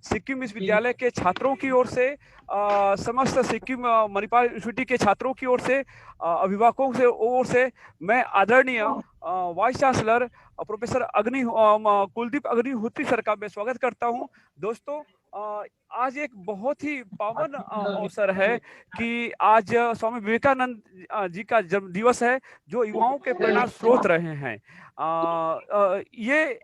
सिक्किम विश्वविद्यालय के छात्रों की ओर से, समस्त सिक्किम मणिपाल यूनिवर्सिटी के छात्रों की ओर से, अभिभावकों से ओर से मैं आदरणीय vice chancellor professor Kuldeep Agnihotri sir का मैं स्वागत करता हूं। दोस्तों, आज एक बहुत ही पावन अवसर है कि आज स्वामी विवेकानंद जी का जन्म दिवस है, जो युवाओं के प्रेरणा स्रोत रहे हैं। ये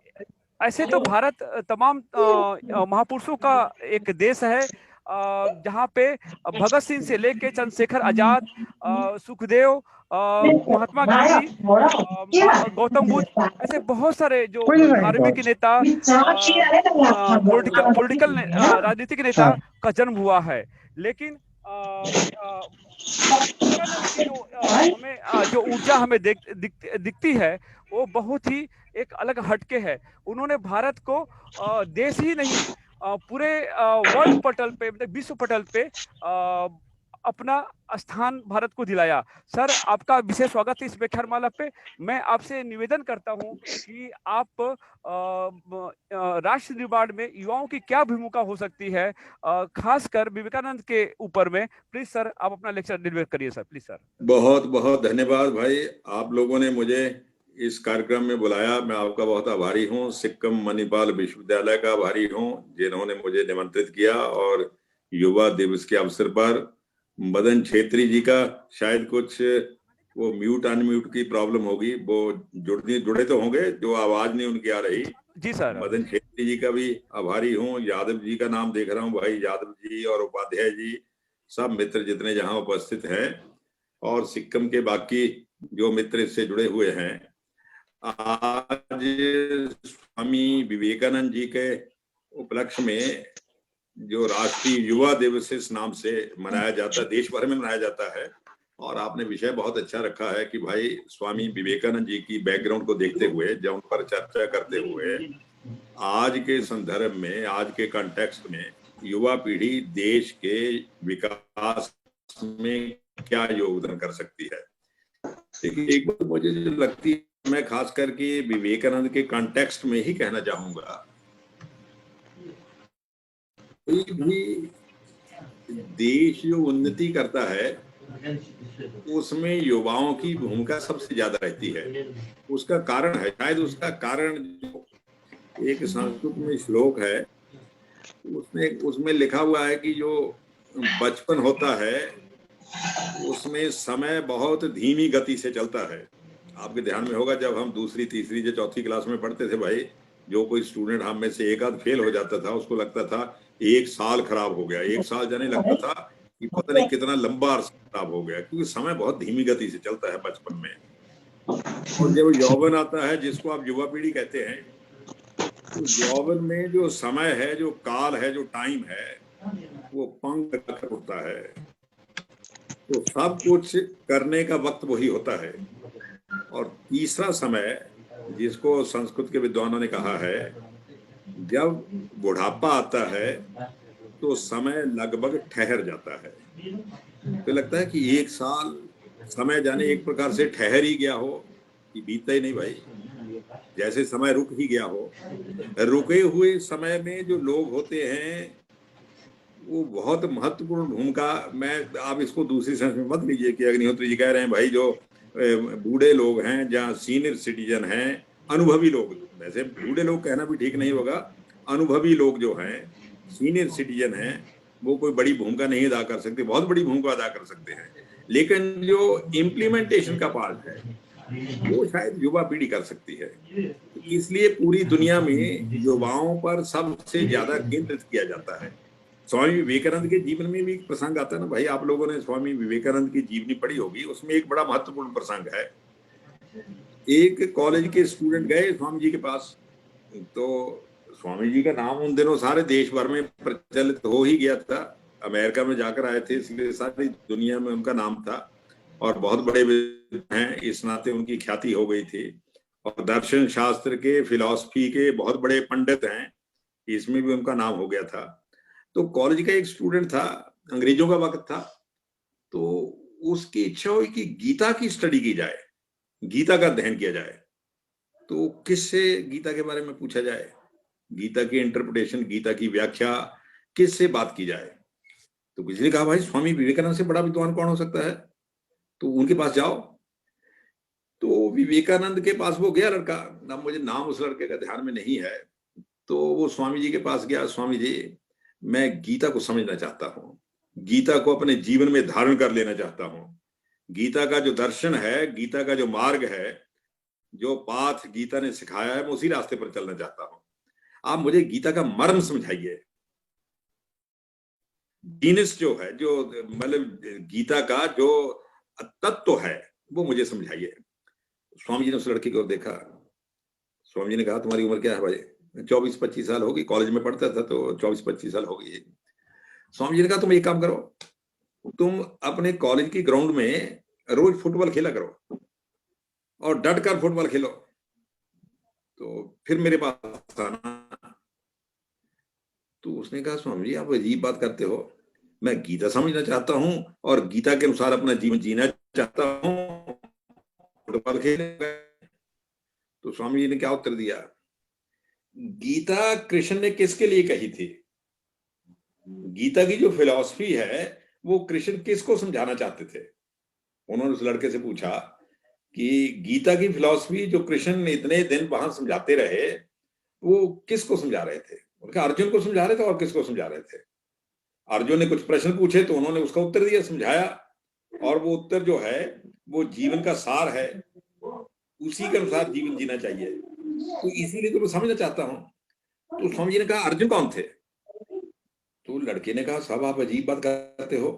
ऐसे तो भारत तमाम महापुरुषों का एक देश है, जहाँ पे भगत सिंह से लेके चंद्रशेखर आजाद, सुखदेव, महात्मा गांधी, गौतम बुद्ध, ऐसे बहुत सारे जो धार्मिक नेता, पॉलिटिकल राजनीतिक नेता का जन्म हुआ है। लेकिन विवेकानंद की जो हमें जो ऊर्जा हमें दिखती है, वो बहुत ही एक अलग हटके है। उन्होंने भारत को देश ही नहीं, पूरे वर्ल्ड पटल पे, मतलब विश्व पटल पे अपना स्थान भारत को दिलाया। सर, आपका विशेष स्वागत है इस व्याख्यानमाला पे। मैं आपसे निवेदन करता हूं कि आप राष्ट्र निर्माण में युवाओं की क्या भूमिका हो सकती है, खासकर विवेकानंद के ऊपर में। प्लीज सर, आप अपना लेक्चर डिलीवर करिए सर, प्लीज सर। बहुत बहुत धन्यवाद भाई, आप लोगों ने मुझे इस कार्यक्रम में बुलाया। मैं आपका बहुत आभारी हूँ। सिक्किम मणिपाल विश्वविद्यालय का आभारी हूँ जिन्होंने मुझे निमंत्रित किया। और युवा दिवस के अवसर पर मदन छेत्री जी का शायद कुछ वो म्यूट अनम्यूट की प्रॉब्लम होगी, वो जुड़े तो होंगे, जो आवाज नहीं उनकी आ रही। जी सर। मदन छेत्री जी का भी आभारी हूँ। यादव जी का नाम देख रहा हूँ, भाई यादव जी और उपाध्याय जी, सब मित्र जितने जहाँ उपस्थित हैं, और सिक्किम के बाकी जो मित्र इससे जुड़े हुए हैं। आज स्वामी विवेकानंद जी के उपलक्ष्य में जो राष्ट्रीय युवा दिवस इस नाम से मनाया जाता है, देश भर में मनाया जाता है। और आपने विषय बहुत अच्छा रखा है कि भाई स्वामी विवेकानंद जी की बैकग्राउंड को देखते हुए, जब उन पर चर्चा करते हुए, आज के संदर्भ में, आज के कॉन्टेक्स्ट में युवा पीढ़ी देश के विकास में क्या योगदान कर सकती है। देखिए, एक बात मुझे जो लगती है, मैं खास करके विवेकानंद के कॉन्टेक्स्ट में ही कहना चाहूंगा, कोई भी देश जो उन्नति करता है उसमें युवाओं की भूमिका सबसे ज्यादा रहती है। उसका कारण है, शायद उसका कारण जो एक संस्कृत में श्लोक है, उसमें लिखा हुआ है कि जो बचपन होता है उसमें समय बहुत धीमी गति से चलता है। आपके ध्यान में होगा, जब हम दूसरी, तीसरी या चौथी क्लास में पढ़ते थे भाई, जो कोई स्टूडेंट हम में से एक आध फेल हो जाता था, उसको लगता था एक साल खराब हो गया। एक साल जाने लगता था कि पता नहीं कितना लंबा अरसा खराब हो गया, क्योंकि समय बहुत धीमी गति से चलता है बचपन में। और जब यौवन आता है, जिसको आप युवा पीढ़ी कहते हैं, तो यौवन में जो समय है, जो काल है, जो टाइम है, वो पंख कर उठता है। तो सब कुछ करने का वक्त वही होता है। और तीसरा समय, जिसको संस्कृत के विद्वानों ने कहा है, जब बुढ़ापा आता है तो समय लगभग ठहर जाता है। तो लगता है कि एक साल समय जाने एक प्रकार से ठहर ही गया हो, कि बीतता ही नहीं भाई, जैसे समय रुक ही गया हो। रुके हुए समय में जो लोग होते हैं वो बहुत महत्वपूर्ण भूमिका, मैं, आप इसको दूसरी सेंस में मत लीजिए कि अग्निहोत्री जी कह रहे हैं भाई जो बूढ़े लोग हैं, जहाँ सीनियर सिटीजन हैं, अनुभवी लोग, वैसे बूढ़े लोग कहना भी ठीक नहीं होगा, अनुभवी लोग जो हैं, सीनियर सिटीजन हैं, वो कोई बड़ी भूमिका नहीं अदा कर सकते, बहुत बड़ी भूमिका अदा कर सकते हैं। लेकिन जो इम्प्लीमेंटेशन का पार्ट है वो शायद युवा पीढ़ी कर सकती है। इसलिए पूरी दुनिया में युवाओं पर सबसे ज्यादा केंद्रित किया जाता है। स्वामी विवेकानंद के जीवन में भी एक प्रसंग आता है ना भाई, आप लोगों ने स्वामी विवेकानंद की जीवनी पढ़ी होगी, उसमें एक बड़ा महत्वपूर्ण प्रसंग है। एक कॉलेज के स्टूडेंट गए स्वामी जी के पास, तो स्वामी जी का नाम उन दिनों सारे देश भर में प्रचलित हो ही गया था, अमेरिका में जाकर आए थे, इसलिए सारी दुनिया में उनका नाम था, और बहुत बड़े हैं, इस नाते उनकी ख्याति हो गई थी। और दर्शन शास्त्र के, फिलॉसफी के बहुत बड़े पंडित हैं, इसमें भी उनका नाम हो गया था। तो कॉलेज का एक स्टूडेंट था, अंग्रेजों का वक्त था, तो उसकी इच्छा हुई कि गीता की स्टडी की जाए, गीता का अध्ययन किया जाए। तो किससे गीता के बारे में पूछा जाए? गीता की इंटरप्रिटेशन, गीता की व्याख्या किससे बात की जाए? तो किसी ने कहा भाई स्वामी विवेकानंद से बड़ा विद्वान कौन हो सकता है, तो उनके पास जाओ। तो विवेकानंद के पास वो गया लड़का, ना मुझे नाम उस लड़के का ध्यान में नहीं है। तो वो स्वामी जी के पास गया, स्वामी जी मैं गीता को समझना चाहता हूँ, गीता को अपने जीवन में धारण कर लेना चाहता हूँ, गीता का जो दर्शन है, गीता का जो मार्ग है, जो पाथ गीता ने सिखाया है, मैं उसी रास्ते पर चलना चाहता हूँ। आप मुझे गीता का मर्म समझाइए, जीनस जो है, जो मतलब गीता का जो तत्व है वो मुझे समझाइए। स्वामी जी ने उस लड़के की ओर देखा, स्वामी जी ने कहा तुम्हारी उम्र क्या है भाई? 24-25 साल होगी, कॉलेज में पढ़ता था तो 24-25 साल हो गई। स्वामी जी ने कहा तुम एक काम करो, तुम अपने कॉलेज की ग्राउंड में रोज फुटबॉल खेला करो और डट कर फुटबॉल खेलो, तो फिर मेरे पास आना। तो उसने कहा स्वामी जी आप अजीब बात करते हो, मैं गीता समझना चाहता हूँ और गीता के अनुसार अपना जीवन जीना चाहता हूँ, फुटबॉल खेलने। तो स्वामी जी ने क्या उत्तर दिया? गीता कृष्ण ने किसके लिए कही थी? गीता की जो फिलॉसफी है वो कृष्ण किसको समझाना चाहते थे? उन्होंने उस लड़के से पूछा कि गीता की फिलॉसफी जो कृष्ण ने इतने दिन वहां समझाते रहे वो किसको समझा रहे थे? उनका अर्जुन को समझा रहे थे और किसको समझा रहे थे? अर्जुन ने कुछ प्रश्न पूछे तो उन्होंने उसका उत्तर दिया, समझाया, और वो उत्तर जो है वो जीवन का सार है, उसी के अनुसार जीवन जीना चाहिए। तो इसीलिए तो मैं समझना चाहता हूँ। तो स्वामी जी ने कहा अर्जुन कौन थे? तो लड़के ने कहा साहब आप अजीब बात करते हो,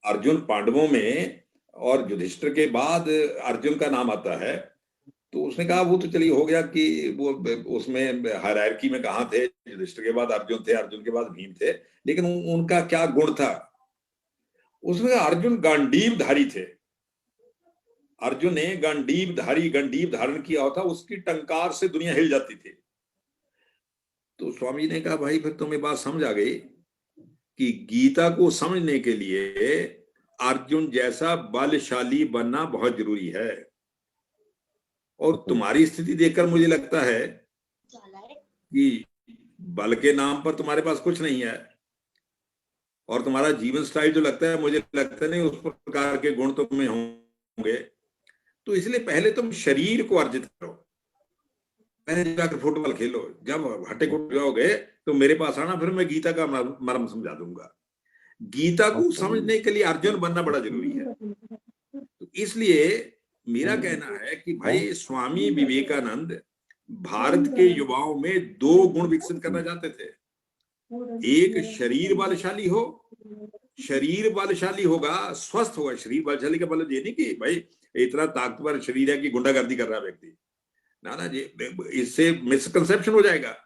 अर्जुन पांडवों में और युधिष्ठिर के बाद अर्जुन का नाम आता है। तो उसने कहा वो तो चलिए हो गया कि वो उसमें हायरार्की में कहाँ थे, युधिष्ठिर के बाद अर्जुन थे, अर्जुन के बाद भीम थे, लेकिन उनका क्या गुण था? उसने कहा अर्जुन गांडीव धारी थे, अर्जुन ने गांडीव धारण किया होता, उसकी टंकार से दुनिया हिल जाती थी। तो स्वामी ने कहा भाई फिर तुम्हें बात समझ आ गई कि गीता को समझने के लिए अर्जुन जैसा बलशाली बनना बहुत जरूरी है। और तुम्हारी स्थिति देखकर मुझे लगता है कि बल के नाम पर तुम्हारे पास कुछ नहीं है, और तुम्हारा जीवन स्टाइल जो लगता है, मुझे लगता नहीं उस प्रकार के गुण तुम्हें होंगे। तो इसलिए पहले तुम शरीर को अर्जित करो, पहले जाकर फुटबॉल खेलो, जब हटे कुट जाओगे तो मेरे पास आना, फिर मैं गीता का मर्म समझा दूंगा। गीता को समझने के लिए अर्जुन बनना बड़ा जरूरी है। तो इसलिए मेरा कहना है कि भाई स्वामी विवेकानंद भारत के युवाओं में दो गुण विकसित करना चाहते थे। एक शरीर बलशाली हो, शरीर बलशाली होगा, स्वस्थ होगा। शरीर बलशाली का मतलब ये नहीं कि भाई इतना ताकतवर शरीर है कि गुंडागर्दी कर रहा है व्यक्ति, ना ना जी, इससे मिसकंसेप्शन हो जाएगा।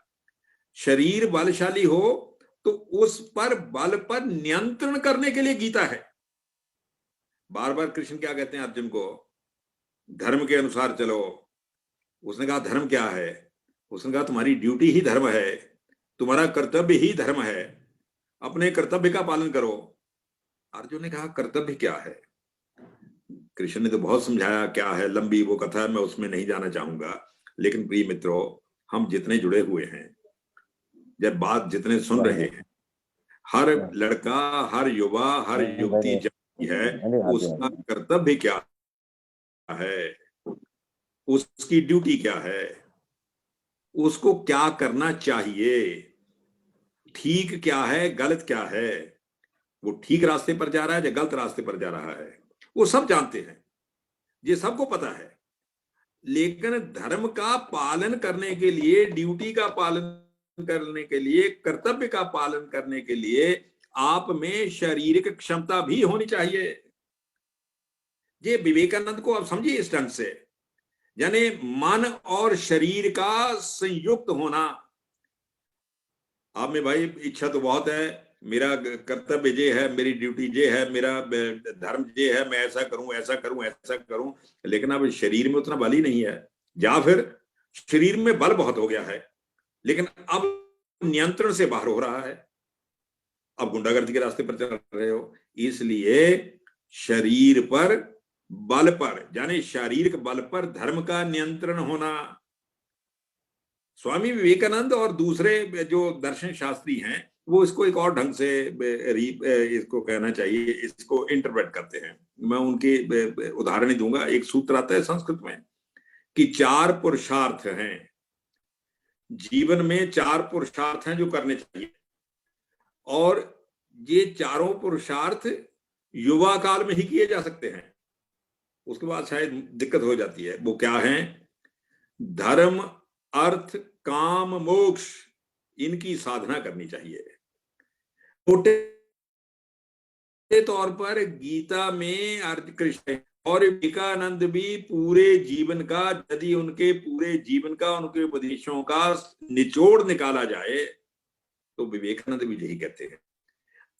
शरीर बलशाली हो तो उस पर बल पर नियंत्रण करने के लिए गीता है। बार बार कृष्ण क्या कहते हैं अर्जुन को? धर्म के अनुसार चलो। उसने कहा धर्म क्या है? उसने कहा तुम्हारी ड्यूटी ही धर्म है, तुम्हारा कर्तव्य ही धर्म है, अपने कर्तव्य का पालन करो। अर्जुन ने कहा कर्तव्य क्या है? कृष्ण ने तो बहुत समझाया क्या है, लंबी वो कथा है, मैं उसमें नहीं जाना चाहूंगा। लेकिन प्रिय मित्रों, हम जितने जुड़े हुए हैं, जब बात जितने सुन रहे हैं, हर लड़का, हर युवा, हर युवती जानती है उसका कर्तव्य क्या है, उसकी ड्यूटी क्या है, उसको क्या करना चाहिए, ठीक क्या है, गलत क्या है, वो ठीक रास्ते पर जा रहा है या गलत रास्ते पर जा रहा है, वो सब जानते हैं, ये सबको पता है। लेकिन धर्म का पालन करने के लिए, ड्यूटी का पालन करने के लिए, कर्तव्य का पालन करने के लिए आप में शारीरिक क्षमता भी होनी चाहिए। ये विवेकानंद को आप समझिए इस ढंग से, यानी मन और शरीर का संयुक्त होना। आप में भाई इच्छा तो बहुत है, मेरा कर्तव्य ये है, मेरी ड्यूटी ये है, मेरा धर्म ये है, मैं ऐसा करूं ऐसा करूं ऐसा करूं, लेकिन अब शरीर में उतना बल ही नहीं है, या फिर शरीर में बल बहुत हो गया है लेकिन अब नियंत्रण से बाहर हो रहा है, अब गुंडागर्दी के रास्ते पर चल रहे हो। इसलिए शरीर पर बल पर, यानी शारीरिक बल पर धर्म का नियंत्रण होना, स्वामी विवेकानंद और दूसरे जो दर्शन शास्त्री हैं वो इसको एक और ढंग से इसको कहना चाहिए, इसको इंटरप्रेट करते हैं। मैं उनके उदाहरण ही दूंगा। एक सूत्र आता है संस्कृत में कि 4 पुरुषार्थ हैं जीवन में, 4 पुरुषार्थ हैं जो करने चाहिए, और ये चारों पुरुषार्थ युवा काल में ही किए जा सकते हैं, उसके बाद शायद दिक्कत हो जाती है। वो क्या है? धर्म, अर्थ, काम, मोक्ष, इनकी साधना करनी चाहिए। मोटे तौर पर गीता में अर्थ कृष्ण और विवेकानंद भी पूरे जीवन का, यदि उनके पूरे जीवन का, उनके उपदेशों का निचोड़ निकाला जाए तो विवेकानंद भी यही कहते हैं,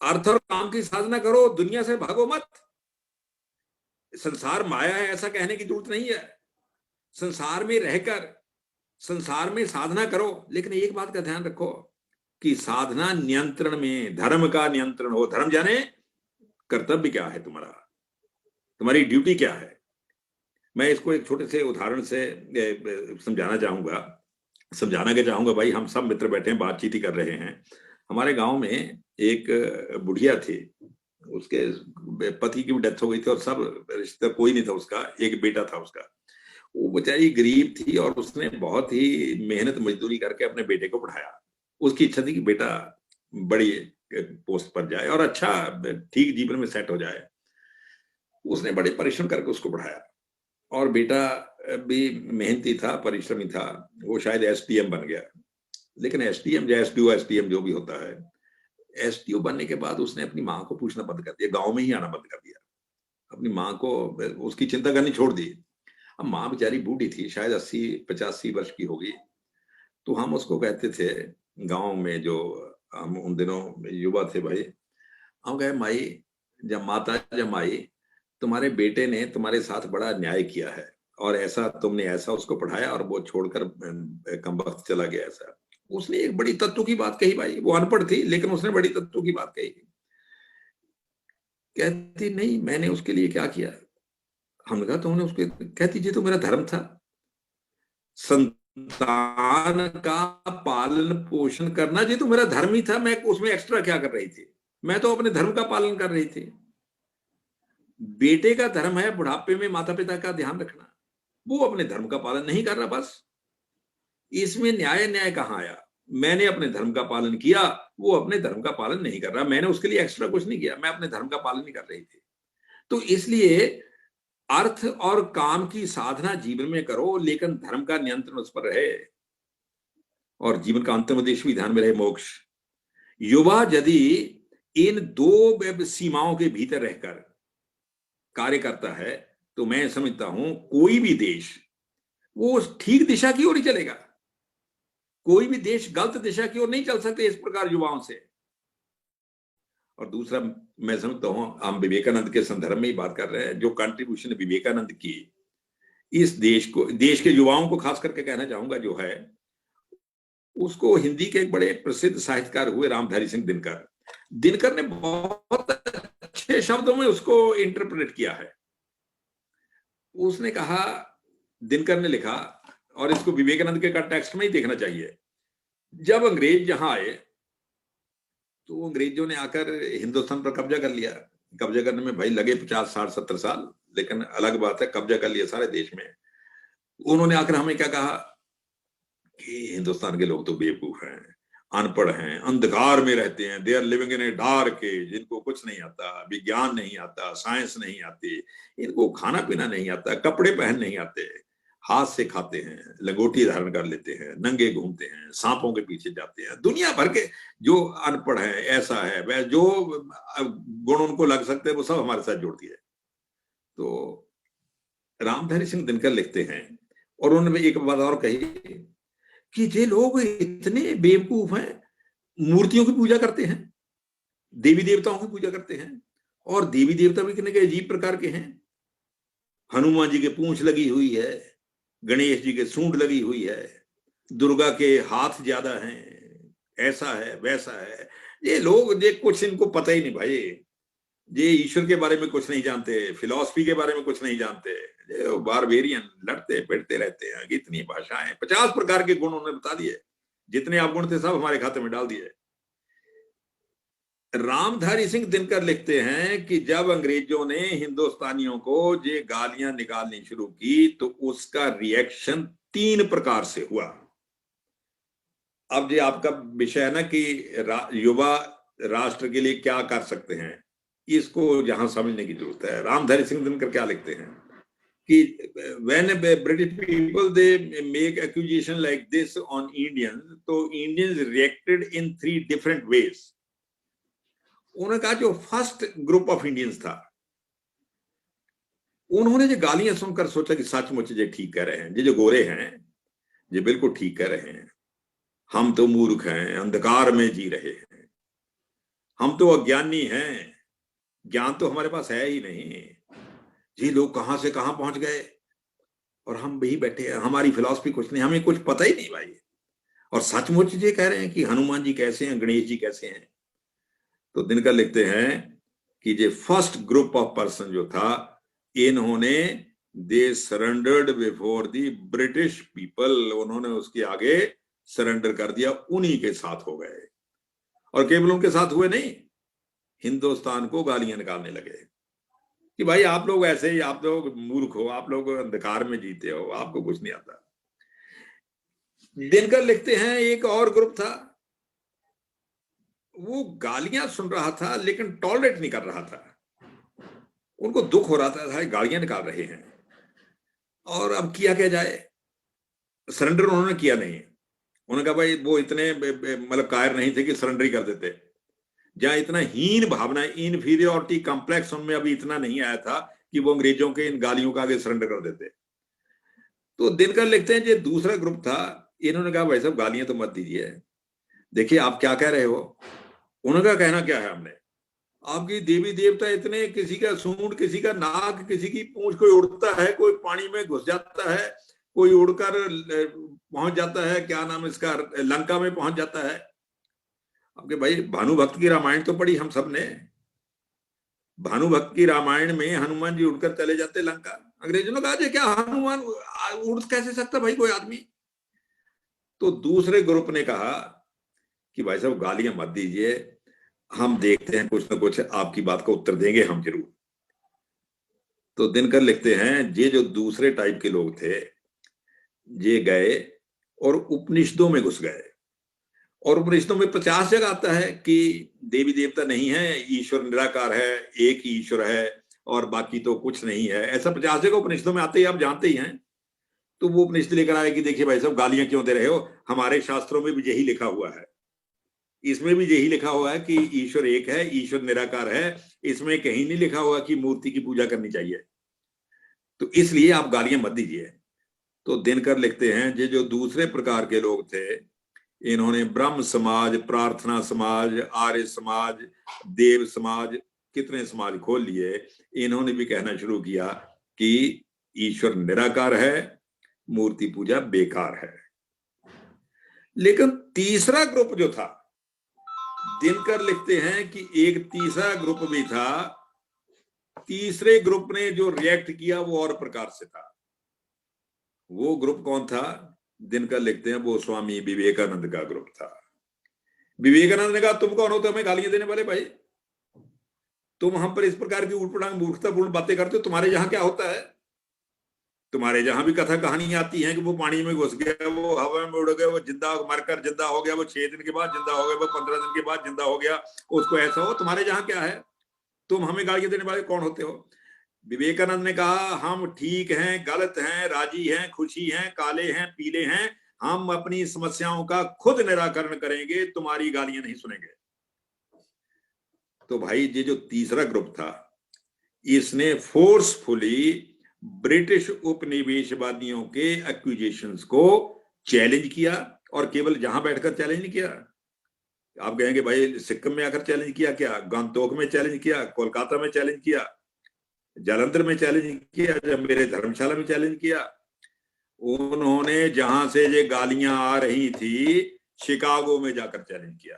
अर्थ और काम की साधना करो, दुनिया से भागो मत। संसार माया है ऐसा कहने की जरूरत नहीं है। संसार में रहकर संसार में साधना करो, लेकिन एक बात का ध्यान रखो कि साधना नियंत्रण में, धर्म का नियंत्रण हो। धर्म जाने कर्तव्य क्या है तुम्हारा, तुम्हारी ड्यूटी क्या है। मैं इसको एक छोटे से उदाहरण से समझाना चाहूंगा। भाई, हम सब मित्र बैठे हैं, बातचीत ही कर रहे हैं। हमारे गांव में एक बुढ़िया थी, उसके पति की भी डेथ हो गई थी और सब रिश्ता कोई नहीं था उसका, एक बेटा था उसका। वो बेचारी गरीब थी और उसने बहुत ही मेहनत मजदूरी करके अपने बेटे को पढ़ाया। उसकी इच्छा थी कि बेटा बड़ी पोस्ट पर जाए और अच्छा ठीक जीवन में सेट हो जाए। उसने बड़े परिश्रम करके उसको पढ़ाया और बेटा भी मेहनती था, परिश्रमी था। वो शायद एसडीएम बन गया। लेकिन एसडीएम या एसडीओ जो भी होता है, एसडीओ बनने के बाद उसने अपनी माँ को पूछना बंद कर दिया, गांव में ही आना बंद कर दिया। अपनी माँ को, उसकी चिंता करनी छोड़ दी। अब माँ बेचारी बूढ़ी थी, शायद 80-85 वर्ष की होगी। तो हम उसको कहते थे, गांव में जो हम उन दिनों युवा थे भाई, हम कहे माई, जब माई, तुम्हारे बेटे ने तुम्हारे साथ बड़ा न्याय किया है और ऐसा तुमने ऐसा उसको पढ़ाया और वो छोड़कर कमबख्त चला गया। ऐसा उसने एक बड़ी तत्व की बात कही भाई। वो अनपढ़ थी लेकिन उसने बड़ी तत्व की बात कही। कहती नहीं, मैंने उसके लिए क्या किया। हमने कहा तुमने उसके, कहती जी तो मेरा धर्म था, संतान का पालन पोषण करना जी तो मेरा धर्म ही था। मैं उसमें एक्स्ट्रा क्या कर रही थी? मैं तो अपने धर्म का पालन कर रही थी। बेटे का धर्म है बुढ़ापे में माता पिता का ध्यान रखना, वो अपने धर्म का पालन नहीं कर रहा। बस इसमें न्याय कहां आया? मैंने अपने धर्म का पालन किया, वो अपने धर्म का पालन नहीं कर रहा। मैंने उसके लिए एक्स्ट्रा कुछ नहीं किया, मैं अपने धर्म का पालन नहीं कर रही थी। तो इसलिए अर्थ और काम की साधना जीवन में करो, लेकिन धर्म का नियंत्रण उस पर रहे और जीवन का अंतिम उद्देश्य भी ध्यान में रहे, मोक्ष। युवा यदि इन 2 सीमाओं के भीतर रहकर कार्य करता है तो मैं समझता हूं कोई भी देश वो ठीक दिशा की ओर ही चलेगा। कोई भी देश गलत दिशा की ओर नहीं चल सकते इस प्रकार युवाओं से। और दूसरा, मैं समझता हूं हम विवेकानंद के संदर्भ में ही बात कर रहे हैं, जो कंट्रीब्यूशन विवेकानंद की इस देश के युवाओं को खास करके कहना चाहूंगा जो है, उसको हिंदी के एक बड़े प्रसिद्ध साहित्यकार हुए रामधारी सिंह दिनकर ने बहुत अच्छे शब्दों में उसको इंटरप्रेट किया है। उसने कहा, दिनकर ने लिखा, और इसको विवेकानंद के कॉन्टेक्स्ट में ही देखना चाहिए। जब अंग्रेज यहां आए तो अंग्रेजों ने आकर हिंदुस्तान पर कब्जा कर लिया। कब्जा करने में भाई लगे 50, 60, 70 साल, लेकिन अलग बात है कब्जा कर लिया सारे देश में। उन्होंने आकर हमें क्या कहा कि हिंदुस्तान के लोग तो बेवकूफ हैं, अनपढ़ हैं, अंधकार में रहते हैं, they are living in a dark age, जिनको कुछ नहीं आता, विज्ञान नहीं आता, साइंस नहीं आती, इनको खाना पीना नहीं आता, कपड़े पहन नहीं आते, हाथ से खाते हैं, लंगोटी धारण कर लेते हैं, नंगे घूमते हैं, सांपों के पीछे जाते हैं, दुनिया भर के जो अनपढ़ है, ऐसा है वह, जो गुण उनको लग सकते हैं वो सब हमारे साथ जोड़ती है। तो रामधारी सिंह दिनकर लिखते हैं, और उन्होंने एक बात और कही कि ये लोग इतने बेवकूफ हैं, मूर्तियों की पूजा करते हैं, देवी देवताओं की पूजा करते हैं, और देवी देवता भी कितने के अजीब प्रकार के हैं। हनुमान जी के पूंछ लगी हुई है, गणेश जी के सूंड लगी हुई है, दुर्गा के हाथ ज्यादा हैं, ऐसा है वैसा है। ये लोग कुछ इनको पता ही नहीं भाई। ये ईश्वर के बारे में कुछ नहीं जानते, फिलॉसफी के बारे में कुछ नहीं जानते, ये बारबेरियन लड़ते पिटते रहते हैं, इतनी भाषाएं, 50 प्रकार के गुण उन्होंने बता दिए, जितने अवगुण थे सब हमारे खाते में डाल दिए। रामधारी सिंह दिनकर लिखते हैं कि जब अंग्रेजों ने हिंदुस्तानियों को ये गालियां निकालनी शुरू की तो उसका रिएक्शन 3 प्रकार से हुआ। अब ये आपका विषय है ना कि युवा राष्ट्र के लिए क्या कर सकते हैं, इसको यहां समझने की जरूरत है। रामधारी सिंह दिनकर क्या लिखते हैं कि when British people they make accusation like this on Indians, तो Indians reacted in 3 different ways। उन्होंने कहा जो फर्स्ट ग्रुप ऑफ इंडियंस था, उन्होंने जो गालियां सुनकर सोचा कि सचमुच ये ठीक कह रहे हैं, ये जो गोरे हैं ये बिल्कुल ठीक कह रहे हैं, हम तो मूर्ख हैं, अंधकार में जी रहे हैं, हम तो अज्ञानी हैं, ज्ञान तो हमारे पास है ही नहीं, ये लोग कहां से कहां पहुंच गए और हम भी बैठे हैं, हमारी फिलॉसफी कुछ नहीं, हमें कुछ पता ही नहीं भाई, और सचमुच ये कह रहे हैं कि हनुमान जी कैसे हैं, गणेश जी कैसे हैं। तो दिनकर लिखते हैं कि ये फर्स्ट ग्रुप ऑफ पर्सन जो था, इन्होंने they surrendered before the British people, उन्होंने उसके आगे सरेंडर कर दिया, उन्हीं के साथ हो गए, और केवल उनके साथ हुए नहीं, हिंदुस्तान को गालियां निकालने लगे कि भाई आप लोग ऐसे ही, आप लोग मूर्ख हो, आप लोग अंधकार में जीते हो, आपको कुछ नहीं आता। दिनकर लिखते हैं एक और ग्रुप था, वो गालियां सुन रहा था लेकिन टॉलरेट नहीं कर रहा था, उनको दुख हो रहा था, गालियां निकाल रहे हैं, और अब किया क्या जाए। सरेंडर उन्होंने किया नहीं, उन्होंने कहा भाई वो इतने मतलब कायर नहीं थे कि सरेंडर ही कर देते, जहां इतना हीन भावना, इनफीरियोरिटी कॉम्प्लेक्स उनमें अभी इतना नहीं आया था कि वो अंग्रेजों के इन गालियों का आगे सरेंडर कर देते। तो दिनकर लिखते हैं जो दूसरा ग्रुप था, इन्होंने कहा भाई साहब गालियां तो मत दीजिए, देखिए आप क्या कह रहे हो। उनका कहना क्या है, हमने आपकी देवी देवता इतने, किसी का सूंड, किसी का नाक, किसी की पूंछ, कोई उड़ता है, कोई पानी में घुस जाता है, कोई उड़कर पहुंच जाता है, क्या नाम इसका, लंका में पहुंच जाता है। आपके भाई भानुभक्त की रामायण तो पढ़ी हम सब ने, भानुभक्त की रामायण में हनुमान जी उड़कर चले जाते लंका, अंग्रेजों ने कहा क्या हनुमान उड़ कैसे सकता भाई कोई आदमी। तो दूसरे ग्रुप ने कहा कि भाई साहब गालियां मत दीजिए, हम देखते हैं कुछ ना कुछ आपकी बात का उत्तर देंगे हम जरूर। तो दिनकर लिखते हैं ये जो दूसरे टाइप के लोग थे, ये गए और उपनिषदों में घुस गए, और उपनिषदों में 50 जगह आता है कि देवी देवता नहीं है, ईश्वर निराकार है, एक ही ईश्वर है और बाकी तो कुछ नहीं है, ऐसा 50 जगह उपनिषदों में आते ही आप जानते ही हैं। तो वो उपनिषद लेकर आए कि देखिए भाई साहब गालियां क्यों दे रहे हो, हमारे शास्त्रों में भी यही लिखा हुआ है, इसमें भी यही लिखा हुआ है कि ईश्वर एक है, ईश्वर निराकार है, इसमें कहीं नहीं लिखा हुआ कि मूर्ति की पूजा करनी चाहिए, तो इसलिए आप गालियां मत दीजिए। तो दिनकर लिखते हैं ये जो दूसरे प्रकार के लोग थे, इन्होंने ब्रह्म समाज, प्रार्थना समाज, आर्य समाज, देव समाज, कितने समाज खोल लिए, इन्होंने भी कहना शुरू किया कि ईश्वर निराकार है, मूर्ति पूजा बेकार है। लेकिन तीसरा ग्रुप जो था, दिनकर लिखते हैं कि एक तीसरा ग्रुप भी था, तीसरे ग्रुप ने जो रिएक्ट किया वो और प्रकार से था। वो ग्रुप कौन था? दिनकर लिखते हैं वो स्वामी विवेकानंद का ग्रुप था। विवेकानंद ने कहा तुम कौन हो तो हमें गालियां देने वाले, भाई तुम हम पर इस प्रकार की उठपटांग मूर्खतापूर्ण बातें करते हो, तुम्हारे यहां क्या होता है? तुम्हारे जहां भी कथा कहानी आती है कि वो पानी में घुस गया, वो हवा में उड़ गया, वो जिंदा मरकर जिंदा हो गया, वो 6 दिन के बाद जिंदा हो गया, वो 15 दिन के बाद जिंदा हो गया, उसको ऐसा हो, तुम्हारे जहां क्या है? तुम हमें गालियां देने वाले कौन होते हो? विवेकानंद ने कहा हम ठीक हैं, गलत हैं, राजी हैं, खुशी हैं, काले हैं, पीले हैं, हम अपनी समस्याओं का खुद निराकरण करेंगे, तुम्हारी गालियां नहीं सुनेंगे। तो भाई ये जो तीसरा ग्रुप था, इसने फोर्सफुली ब्रिटिश उपनिवेशवादियों के एक्यूजेशंस को चैलेंज किया, और केवल जहां बैठकर चैलेंज नहीं किया, आप कहेंगे भाई सिक्किम में आकर चैलेंज किया क्या, गंगटोक में चैलेंज किया, कोलकाता में चैलेंज किया, जालंधर में चैलेंज किया, जब मेरे धर्मशाला में चैलेंज किया। उन्होंने जहां से ये गालियां आ रही थी, शिकागो में जाकर चैलेंज किया,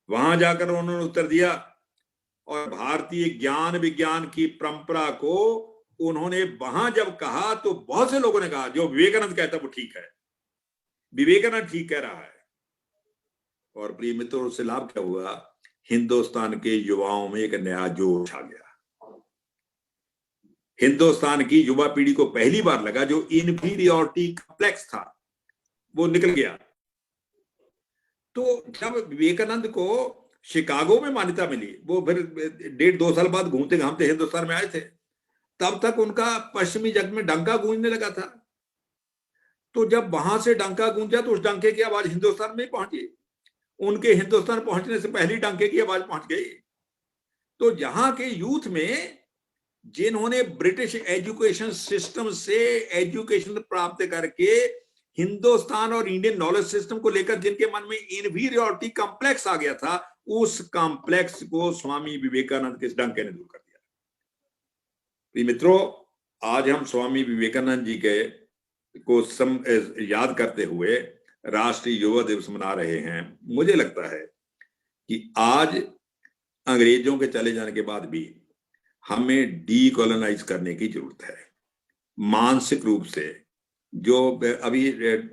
वहां जाकर उन्होंने उत्तर दिया और भारतीय ज्ञान विज्ञान की परंपरा को उन्होंने वहां जब कहा तो बहुत से लोगों ने कहा जो विवेकानंद कहता वो ठीक है, विवेकानंद ठीक कह रहा है। और प्रिय मित्रों, उससे लाभ क्या हुआ? हिंदुस्तान के युवाओं में एक नया जोश आ गया। हिंदुस्तान की युवा पीढ़ी को पहली बार लगा जो इन्फीरियोरिटी कॉम्प्लेक्स था वो निकल गया। तो जब विवेकानंद को शिकागो में मान्यता मिली, वो फिर 1.5-2 साल बाद घूमते घामते हिंदुस्तान में आए थे, तब तक उनका पश्चिमी जग में डंका गूंजने लगा था। तो जब वहां से डंका गूंजा तो उस डंके की आवाज हिंदुस्तान में पहुंची, उनके हिंदुस्तान पहुंचने से पहली डंके की आवाज पहुंच गई। तो यहाँ के यूथ में जिन्होंने ब्रिटिश एजुकेशन सिस्टम से एजुकेशन प्राप्त करके हिंदुस्तान और इंडियन नॉलेज सिस्टम को लेकर जिनके मन में इन्फीरियोरिटी कॉम्प्लेक्स आ गया था, उस कॉम्प्लेक्स को स्वामी विवेकानंद के डंके ने दूर कर दिया। प्रिय मित्रों, आज हम स्वामी विवेकानंद जी के को याद करते हुए राष्ट्रीय युवा दिवस मना रहे हैं। मुझे लगता है कि आज अंग्रेजों के चले जाने के बाद भी हमें डीकोलोनाइज करने की जरूरत है, मानसिक रूप से। जो अभी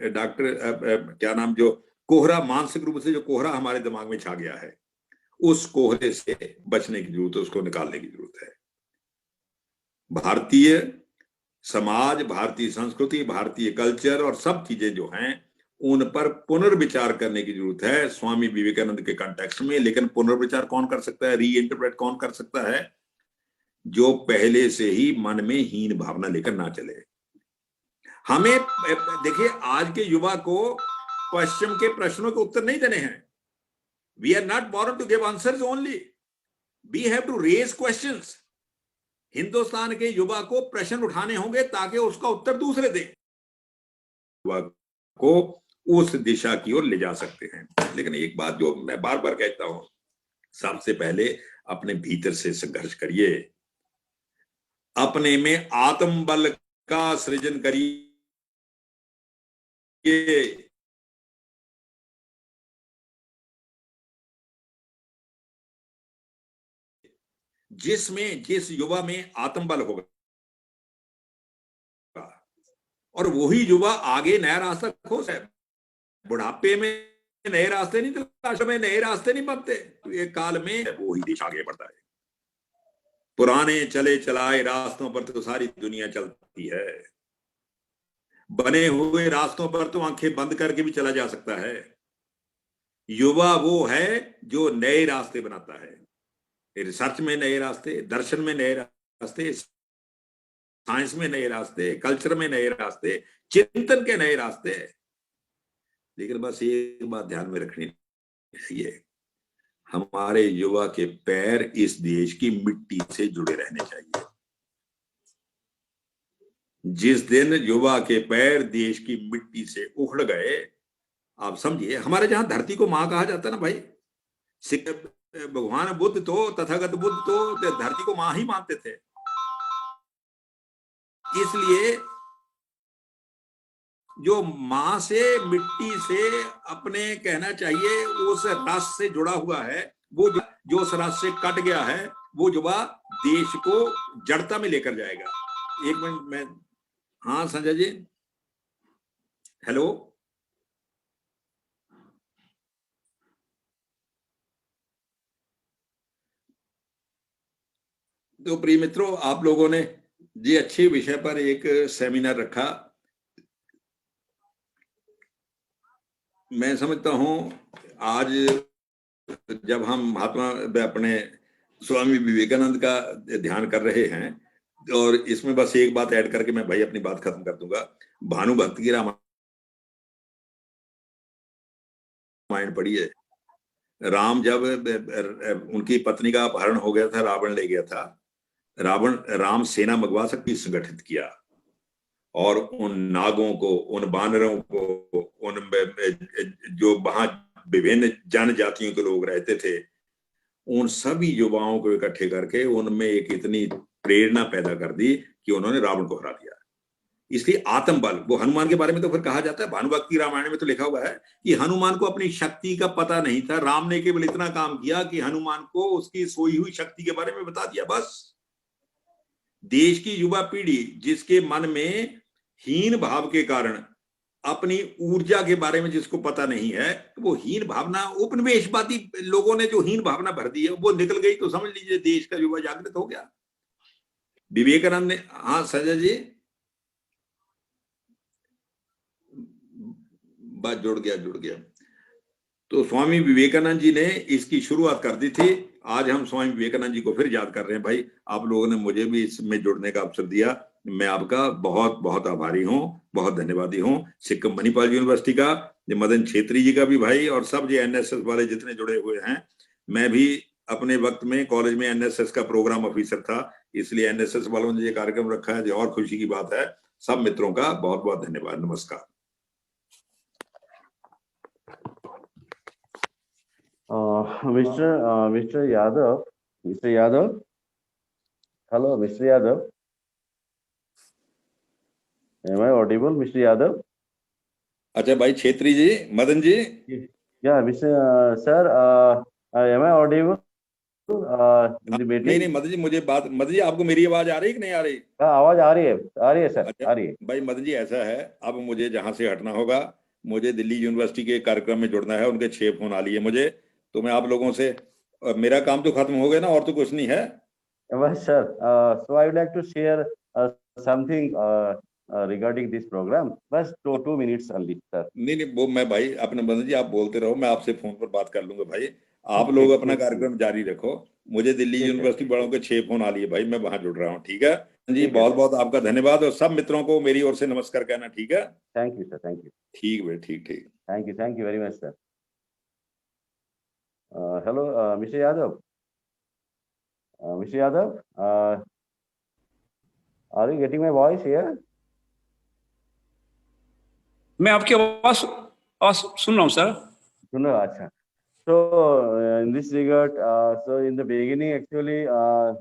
डॉक्टर क्या नाम, जो कोहरा, मानसिक रूप से जो कोहरा हमारे दिमाग में छा गया है, उस कोहरे से बचने की जरूरत है, उसको निकालने की जरूरत है। भारतीय समाज, भारतीय संस्कृति, भारतीय कल्चर और सब चीजें जो हैं उन पर पुनर्विचार करने की जरूरत है स्वामी विवेकानंद के कॉन्टेक्स्ट में। लेकिन पुनर्विचार कौन कर सकता है, रीइंटरप्रेट कौन कर सकता है? जो पहले से ही मन में हीन भावना लेकर ना चले। हमें देखिए, आज के युवा को पश्चिम के प्रश्नों के उत्तर नहीं देने हैं। We are not born to give answers only, we have to raise questions. Hindustan के युवा को प्रश्न उठाने होंगे ताकि उसका उत्तर दूसरे दें, युवा को उस दिशा की ओर ले जा सकते हैं। लेकिन एक बात जो मैं बार बार कहता हूं, सबसे पहले अपने भीतर से संघर्ष करिए, अपने में आत्मबल का सृजन करिए, जिस युवा में आत्मबल होगा और वही युवा आगे नया रास्ता खोज है। बुढ़ापे में नए रास्ते नहीं तलाश में, नए रास्ते नहीं बनते, तो एक काल में वो ही दिशा आगे बढ़ता है। पुराने चले चलाए रास्तों पर तो सारी दुनिया चलती है, बने हुए रास्तों पर तो आंखें बंद करके भी चला जा सकता है। युवा वो है जो नए रास्ते बनाता है, रिसर्च में नए रास्ते, दर्शन में नए रास्ते, साइंस में नए रास्ते, कल्चर में नए रास्ते, चिंतन के नए रास्ते। लेकिन बस एक बात ध्यान में रखनी चाहिए, हमारे युवा के पैर इस देश की मिट्टी से जुड़े रहने चाहिए। जिस दिन युवा के पैर देश की मिट्टी से उखड़ गए, आप समझिए, हमारे जहां धरती को मां कहा जाता है ना भाई, भगवान बुद्ध तो, तथागत बुद्ध तो धरती को मां ही मानते थे। इसलिए जो मां से, मिट्टी से अपने, कहना चाहिए, उस रस से जुड़ा हुआ है, वो जो उस रस से कट गया है, वो युवा देश को जड़ता में लेकर जाएगा। एक मिनट में, हाँ संजय जी, हेलो। तो प्रिय मित्रों, आप लोगों ने जी अच्छे विषय पर एक सेमिनार रखा। मैं समझता हूं आज जब हम महात्मा अपने स्वामी विवेकानंद का ध्यान कर रहे हैं, और इसमें बस एक बात ऐड करके मैं भाई अपनी बात खत्म कर दूंगा। भानुभक्त की रामायण पढ़ी है। राम जब उनकी पत्नी का अपहरण हो गया था, रावण ले गया था, राम सेना मंगवा सकती संगठित किया, और उन नागों को, उन बानरों को, उन जो वहां विभिन्न जनजातियों के लोग रहते थे, उन सभी युवाओं को इकट्ठे करके उनमें एक इतनी प्रेरणा पैदा कर दी कि उन्होंने रावण को हरा दिया। इसलिए आत्म बल, वो हनुमान के बारे में तो फिर कहा जाता है, भानुभक्ति रामायण में तो लिखा हुआ है कि हनुमान को अपनी शक्ति का पता नहीं था, राम ने केवल इतना काम किया कि हनुमान को उसकी सोई हुई शक्ति के बारे में बता दिया बस। देश की युवा पीढ़ी जिसके मन में हीन भाव के कारण अपनी ऊर्जा के बारे में जिसको पता नहीं है, वो हीन भावना, उपनिवेशवादी लोगों ने जो हीन भावना भर दी है वो निकल गई, तो समझ लीजिए देश का युवा जागृत हो गया। विवेकानंद ने, हाँ संजय जी, बात जुड़ गया। तो स्वामी विवेकानंद जी ने इसकी शुरुआत कर दी थी। आज हम स्वामी विवेकानंद जी को फिर याद कर रहे हैं। भाई आप लोगों ने मुझे भी इसमें जुड़ने का अवसर दिया, मैं आपका बहुत बहुत आभारी हूँ, बहुत धन्यवादी हूँ। सिक्किम मणिपाल यूनिवर्सिटी का, मदन छेत्री जी का भी भाई, और सब ये एनएसएस वाले जितने जुड़े हुए हैं। मैं भी अपने वक्त में कॉलेज में एनएसएस का प्रोग्राम ऑफिसर था, इसलिए एनएसएस वालों ने ये कार्यक्रम रखा है, जो और खुशी की बात है। सब मित्रों का बहुत बहुत धन्यवाद। नमस्कार। Mr. Yadav, hello, Mr. Yadav. Am I audible, Mr. Yadav? अच्छा भाई छेत्री जी, Madan ji. Yeah, Mr. Sir, am I audible in the meeting? नहीं मदन जी, मदन जी आपको मेरी आवाज आ रही है कि नहीं आ रही? हाँ, आवाज आ रही है सर, अच्छा, आ रही है। भाई मदन जी ऐसा है, अब मुझे जहां से हटना होगा, मुझे दिल्ली यूनिवर्सिटी के कार्यक्रम में जुड़ना है। उनके 6 फोन आ लिए मुझे, तो मैं आप लोगों से, मेरा काम तो खत्म हो गया ना, और तो कुछ नहीं है Well, sir, so I would like to share something regarding this program. बस 2 minutes only, sir. नहीं वो मैं भाई अपने मदन जी, आप बोलते रहो, मैं आपसे फोन पर बात कर लूंगा भाई। आप लोग अपना कार्यक्रम जारी रखो। मुझे दिल्ली यूनिवर्सिटी वालों के 6 फोन आ लिए भाई, मैं वहां जुड़ रहा हूँ। ठीक है जी, बहुत बहुत आपका धन्यवाद, और सब मित्रों को मेरी ओर से नमस्कार कहना। ठीक है, thank you sir, thank you. ठीक भाई, ठीक। Thank you very much sir. Hello mister Yadav, are you getting my voice here? मैं आपकी आवाज सुन रहा हूँ सर। सुन रहा, अच्छा। So in this regard, so in the beginning, actually,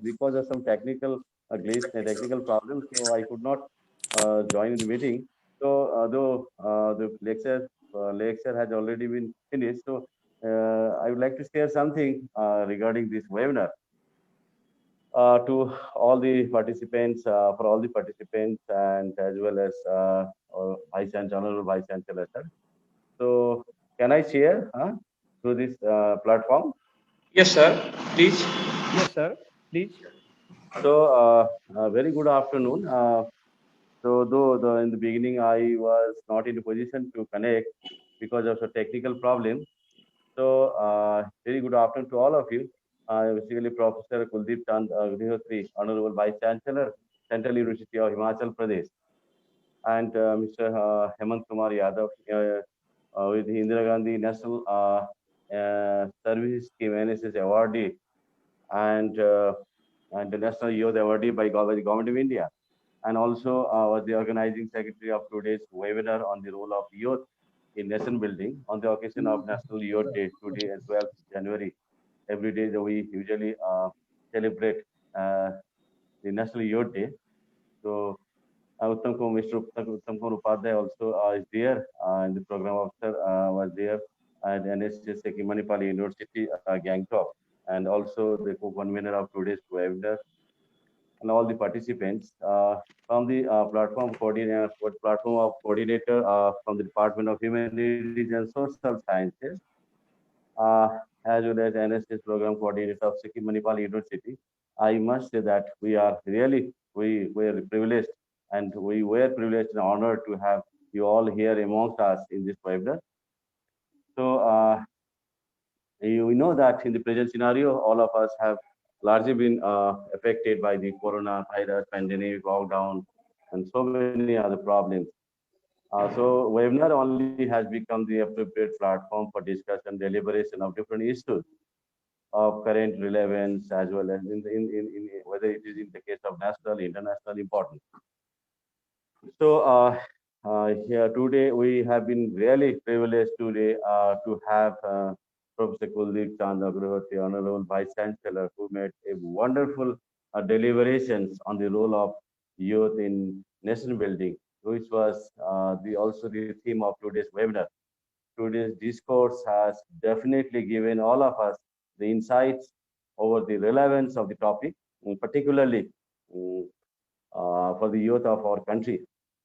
because of some technical glitch, technical problems, so I could not join the meeting. So though the lecture has already been finished, so I would like to share something regarding this webinar to all the participants, for all the participants, and as well as Honorable Vice Chancellor, sir. So can I share through this platform? Yes sir, please. Yes sir, please. So very good afternoon. So though in the beginning I was not in a position to connect because of a technical problem. So very good afternoon to all of you. Basically Professor Kuldeep Chand Agnihotri, Honorable Vice Chancellor, Central University of Himachal Pradesh, and Mr. Hemant Kumar Yadav, with the Indira Gandhi National Service Scheme NSS awardee, and the National Youth Awardee by the Government of India, and also was the organizing secretary of today's webinar on the role of youth in nation building on the occasion of National Youth Day today and 12th January. Every day that we usually celebrate the National Youth Day. So Mr. Uttam Kumar Upadhyay also is there, and the program officer was there, and NSS Manipal University, Gangtok, and also the co-convener of today's webinar, and all the participants from the platform coordinator from the Department of Humanities and Social Sciences, as well as NSS program coordinator of Sikkim Manipal University. I must say that we are privileged, and we were privileged and honored to have you all here amongst us in this webinar. So we know that in the present scenario, all of us have largely been affected by the coronavirus pandemic, lockdown, and so many other problems. So webinar only has become the appropriate platform for discussion, deliberation of different issues of current relevance, as well as in whether it is in the case of national, international importance. So here today we have been really privileged today to have Professor Kuldeep Chand Agnihotri, Honorable Vice Chancellor, who made a wonderful deliberations on the role of youth in nation building. which was also the theme of today's webinar. Today's discourse has definitely given all of us the insights over the relevance of the topic, particularly for the youth of our country.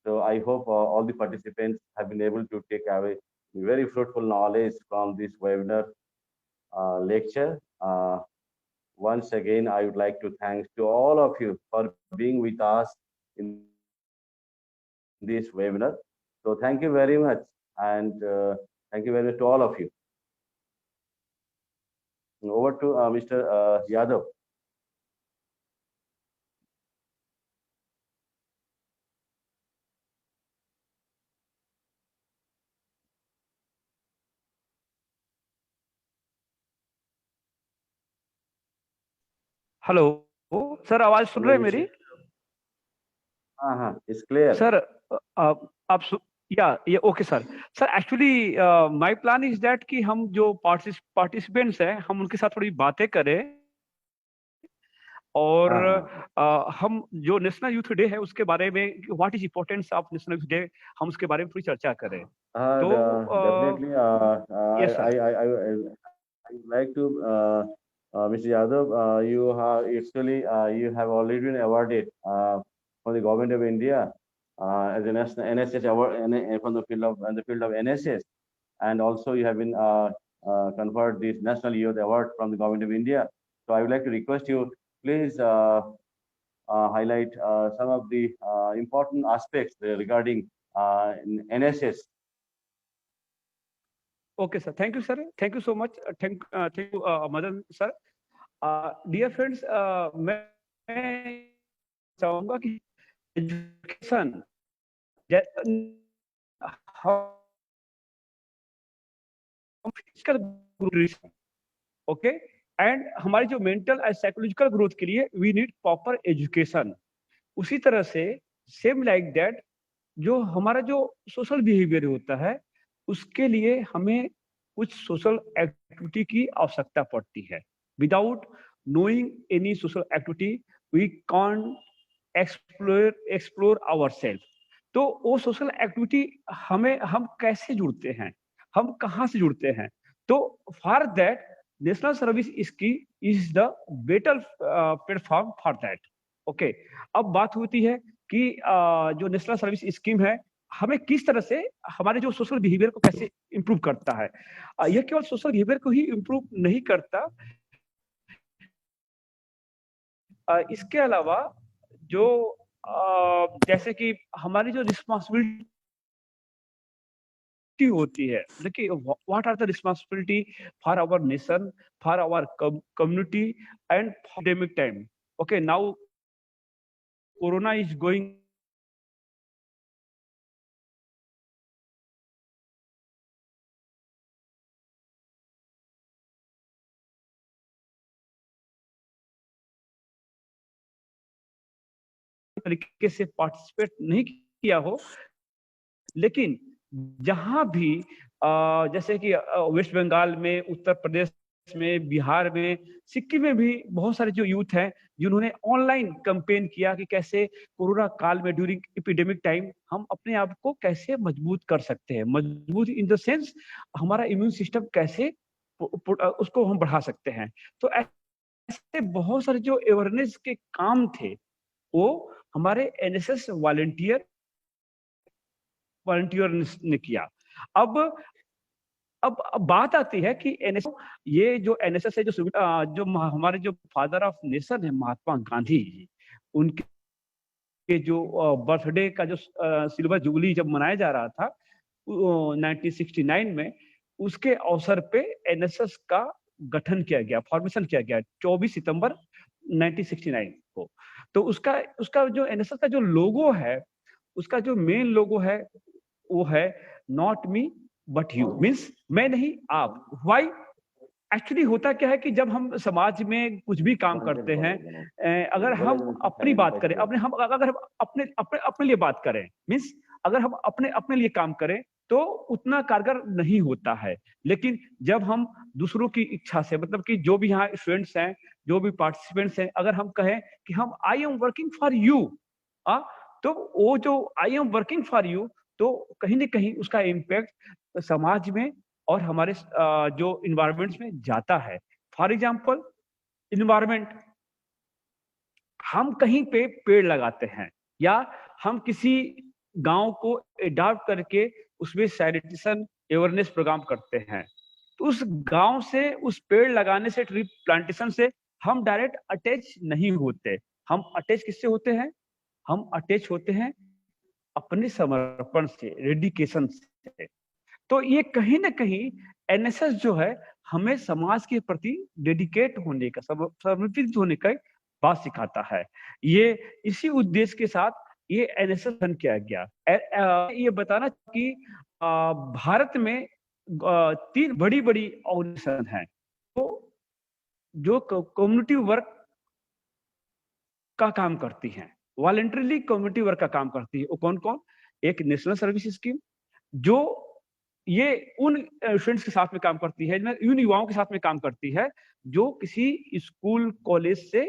So I hope all the participants have been able to take away very fruitful knowledge from this webinar lecture. Once again, I would like to thank to all of you for being with us in this webinar. So thank you very much, and thank you very much to all of you. Over to Mr. Yadav. Hello sir, आवाज सुन रहे हैं मेरी? हाँ, it's clear. Sir आप ये okay sir. Sir actually my plan is that कि हम जो पार्टिसिपेंट्स हैं हम उनके साथ थोड़ी बातें करें और हम जो नेशनल यूथ डे है उसके बारे में, what is importance of national youth day, हम उसके बारे में थोड़ी चर्चा करें. तो definitely yes, I would like to Mr. Yadav, you have actually you have already been awarded from the government of India as a national NSS award from the field of NSS, and also you have been conferred this National Youth Award from the government of India. So I would like to request you, please highlight some of the important aspects regarding NSS. Okay, sir. Thank you, sir. Thank you so much. Thank you, Madan sir. Dear friends, मैं चाहूँगा कि education, physical growth, okay, and हमारी जो mental and psychological growth के लिए we need proper education. उसी तरह से same like that जो हमारा जो social behavior होता है उसके लिए हमें कुछ सोशल एक्टिविटी की आवश्यकता पड़ती है. Without knowing any social activity we can't explore ourselves. तो वो सोशल एक्टिविटी हम कैसे जुड़ते हैं, हम कहाँ से जुड़ते हैं? तो for that national service scheme is the better platform for that. Okay, अब बात होती है कि जो नेशनल सर्विस स्कीम है हमें किस तरह से हमारे जो सोशल बिहेवियर को कैसे इंप्रूव करता है. यह केवल सोशल बिहेवियर को ही इंप्रूव नहीं करता, इसके अलावा जो जैसे कि हमारी जो रिस्पॉन्सिबिलिटी होती है, देखिए what are the responsibility for our nation, for our community and pandemic time. Okay, now corona is going तरीके से पार्टिसिपेट नहीं किया हो, लेकिन जहां भी जैसे कि वेस्ट बंगाल में, उत्तर प्रदेश में, बिहार में, सिक्किम में भी बहुत सारे जो यूथ हैं जिन्होंने ऑनलाइन कैंपेन किया कि कैसे कोरोना काल में ड्यूरिंग एपिडेमिक टाइम हम अपने आप को कैसे मजबूत कर सकते हैं. मजबूत इन द सेंस हमारा इम्यून सिस्टम कैसे उसको हम बढ़ा सकते हैं. तो ऐसे बहुत सारे जो अवेयरनेस के काम थे वो हमारे एनएसएस वॉलंटियर ने किया. अब बात आती है कि एनएसएस, ये जो एनएसएस है जो हमारे जो फादर ऑफ नेशन है महात्मा गांधी जी, उनके जो बर्थडे का जो सिल्वर जुबली जब मनाया जा रहा था 1969 में, उसके अवसर पे एनएसएस का गठन किया गया, फॉर्मेशन किया गया 24 सितंबर 1969 को. तो उसका जो एनएसएस का जो लोगो है, उसका जो मेन लोगो है वो है not me but you, means मैं नहीं आप. व्हाई? एक्चुअली होता क्या है कि जब हम समाज में कुछ भी काम करते हैं, अगर हम अपनी बात करें, अगर हम अपने लिए बात करें, मीन्स अगर हम अपने लिए काम करें तो उतना कारगर नहीं होता है. लेकिन जब हम दूसरों की इच्छा से, मतलब कि जो भी यहाँ स्टूडेंट्स हैं, जो भी पार्टिसिपेंट्स हैं, अगर हम कहें कि हम I am working for you, तो वो जो I am working for you, तो कहीं न कहीं उसका इम्पैक्ट समाज में और हमारे जो एनवायरनमेंट्स में जाता है। फॉर एग्जांपल एनवायरनमेंट, हम कहीं पे पेड़ लगाते हैं या हम किसी गांव को अडॉप्ट करके उसमें सैनिटेशन अवेयरनेस प्रोग्राम करते हैं, तो उस गांव से, उस पेड़ लगाने से, ट्री प्लांटेशन से हम डायरेक्ट अटैच नहीं होते। हम अटैच किससे होते हैं? हम अटैच होते हैं अपने समर्पण से, डेडिकेशन से। तो ये कहीं न कहीं एनएसएस जो है, हमें समाज के प्रति डेडिकेट होने का, समर्पित होने का बात सिखाता है। ये इसी उद्देश्य के साथ ये एनएसएस गठन किया गया। ये बताना कि भारत में 3 बड़ी-बड़ी ऑर्गेनाइजेशन हैं, तो जो कम्युनिटी वर्क का काम करती हैं, वॉलंटरीली कम्युनिटी वर्क का काम करती है। वो कौन-कौन? एक नेशनल सर्विस स्कीम, जो ये उन स्टूडेंट्स के साथ में काम करती है, उन युवाओं के साथ में काम करती है, जो किसी स्कूल, कॉलेज से